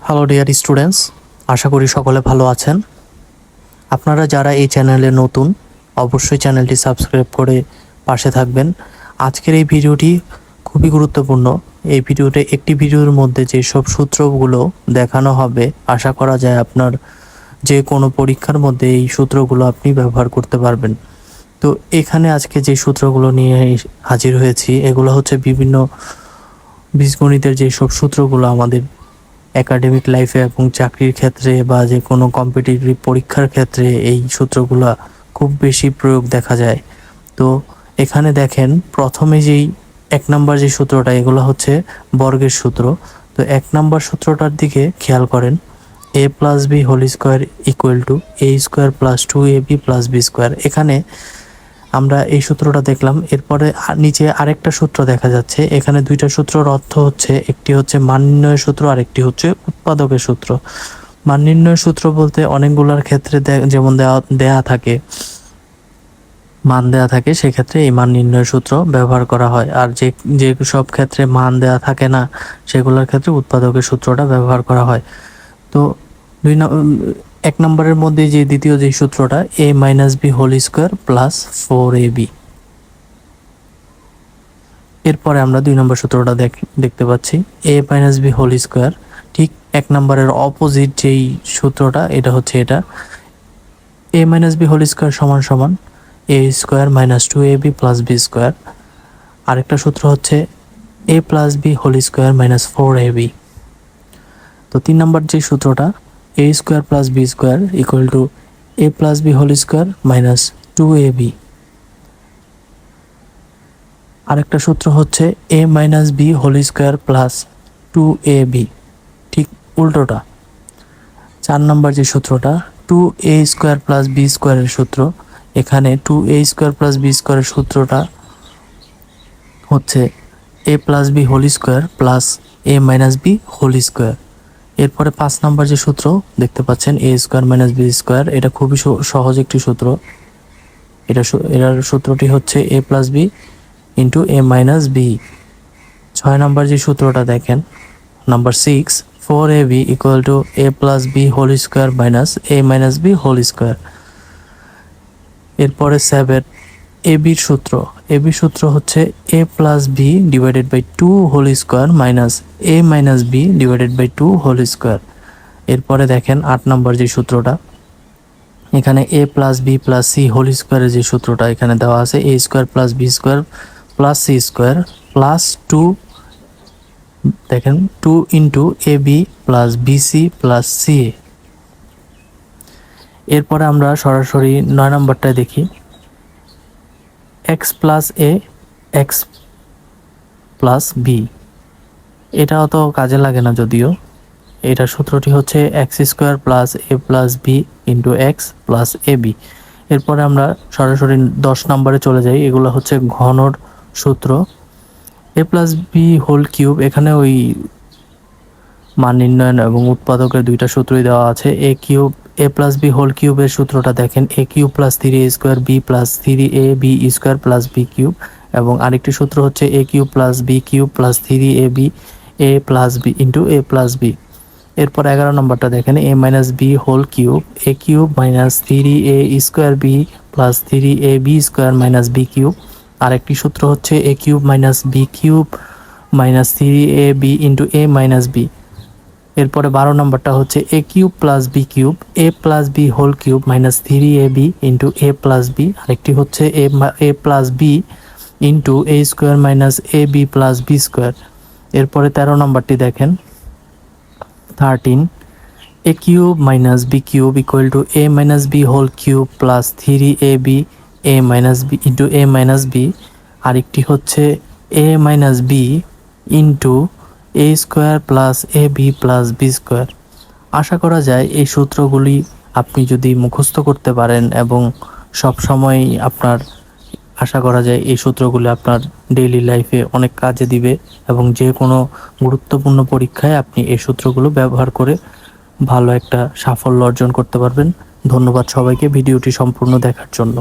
Hello dear students, আশা করি সকলে ভালো আছেন। আপনারা যারা এই চ্যানেলে নতুন, অবশ্যই চ্যানেলটি সাবস্ক্রাইব করে পাশে থাকবেন। আজকের এই ভিডিওটি খুবই গুরুত্বপূর্ণ। এই ভিডিওতে একটি ভিডিওর মধ্যে যেসব সূত্রগুলো দেখানো হবে, আশা করা যায় আপনার যে কোনো পরীক্ষার মধ্যে এই সূত্রগুলো আপনি ব্যবহার করতে পারবেন। তো এখানে আজকে যে সূত্রগুলো নিয়ে হাজির হয়েছি, এগুলো হচ্ছে বিভিন্ন বীজগণিতের যেসব সূত্রগুলো আমাদের একাডেমিক লাইফে এবং চাকরির ক্ষেত্রে বা যে কোনো কম্পিটিটিভ পরীক্ষার ক্ষেত্রে এই সূত্রগুলো খুব বেশি প্রয়োগ দেখা যায়। তো এখানে দেখেন, প্রথমে যেই 1 নম্বর যে সূত্রটা, এগুলো হচ্ছে বর্গের সূত্র। তো 1 নম্বর সূত্রটার দিকে খেয়াল করেন, a plus B whole square equal to a square plus 2ab plus b square. এখানে আমরা এই সূত্রটা দেখলাম। এরপরে নিচে আরেকটা সূত্র দেখা যাচ্ছে। এখানে দুইটা সূত্রের অর্থ হচ্ছে, একটি হচ্ছে মান নির্ণয়ের সূত্র, আরেকটি হচ্ছে উৎপাদকের সূত্র। মান নির্ণয়ের সূত্র বলতে অনেকগুলোর ক্ষেত্রে যেমন দেয়া থাকে, মান দেয়া থাকে, সেক্ষেত্রে এই মান নির্ণয়ের সূত্র ব্যবহার করা হয়। আর যে সব ক্ষেত্রে মান দেয়া থাকে না, সেগুলোর ক্ষেত্রে উৎপাদকের সূত্রটা ব্যবহার করা হয়। তো 1 নম্বরের মধ্যে যে দ্বিতীয় যে সূত্রটা, a minus B whole square plus 4ab। এরপরে আমরা 2 নম্বর সূত্রটা দেখতে পাচ্ছি, a minus B whole square. ঠিক 1 নম্বরের অপোজিট যেই সূত্রটা, এটা হচ্ছে এটা, a minus B whole square সমান সমান a square minus 2ab plus b square. আরেকটা সূত্র হচ্ছে a plus B whole square minus 4ab। তো 3 নম্বর যে সূত্রটা, a square plus B square equal to a plus B whole square minus 2ab। আরেকটা সূত্র হচ্ছে a minus B whole square plus 2ab, ঠিক উল্টোটা। 4 নম্বর যে সূত্রটা, 2a স্কোয়ার প্লাস বি স্কোয়ারের সূত্র। এখানে 2a স্কোয়ার প্লাস বি স্কোয়ারের সূত্রটা হচ্ছে a plus B whole square plus a minus B whole square. এরপরে 5 নম্বর যে সূত্র দেখতে পাচ্ছেন, a square minus b square. এটা খুবই সহজ একটি সূত্র। এটার সূত্রটি হচ্ছে a plus B into a minus b. 6 নম্বর যে সূত্রটা দেখেন, number 6, 4ab equal to a plus B whole square minus a minus B whole square. এরপরে 7, এবির সূত্র। এবির সূত্র হচ্ছে a plus B divided by 2 whole square minus a minus B divided by 2 whole square. এরপরে দেখেন 8 নম্বর যে সূত্রটা, এখানে a plus B plus C whole স্কোয়ারের যে সূত্রটা এখানে দেওয়া আছে, a square plus B square plus C square plus 2, দেখেন 2 into A B plus BC plus C. এরপরে আমরা সরাসরি 9 নম্বরটায় দেখি, X plus A X plus B. এটাও তো কাজে লাগে না যদিও। এটার সূত্রটি হচ্ছে X square plus A plus B into X plus A B. এরপরে আমরা সরাসরি 10 নম্বরে চলে যাই। এগুলো হচ্ছে ঘনর সূত্র। এ প্লাস বি হোল কিউব, এখানে ওই মান নির্ণয়ন এবং উৎপাদকের দুইটা সূত্রই দেওয়া আছে। A cube, A plus B whole কিউবের সূত্রটা দেখেন, A cube plus 3a square B plus 3ab square plus B cube. এবং আরেকটি সূত্র হচ্ছে A cube plus B cube plus 3ab A plus B into A plus B. এরপর 11 নম্বরটা দেখেন, A minus B whole cube, A cube minus 3a square B plus 3ab square minus B cube. আরেকটি সূত্র হচ্ছে A cube minus B cube minus 3ab into A minus B. এরপরে 12 নম্বরটা হচ্ছে A cube plus B cube, A plus B whole cube minus 3ab into A plus B. আরেকটি হচ্ছে A plus B into A square minus A B plus B square. এরপরে 13 নম্বরটি দেখেন, 13, A cube minus B cube equal to A minus B whole cube plus 3ab A minus B into A minus B. আরেকটি হচ্ছে এ minus B into A square plus A B plus B square. আশা করা যায় এই সূত্রগুলি আপনি যদি মুখস্থ করতে পারেন এবং সব সময় আপনার, আশা করা যায় এই সূত্রগুলি আপনার ডেইলি লাইফে অনেক কাজে দিবে এবং যে কোনো গুরুত্বপূর্ণ পরীক্ষায় আপনি এই সূত্রগুলো ব্যবহার করে ভালো একটা সাফল্য অর্জন করতে পারবেন। ধন্যবাদ সবাইকে ভিডিওটি সম্পূর্ণ দেখার জন্য।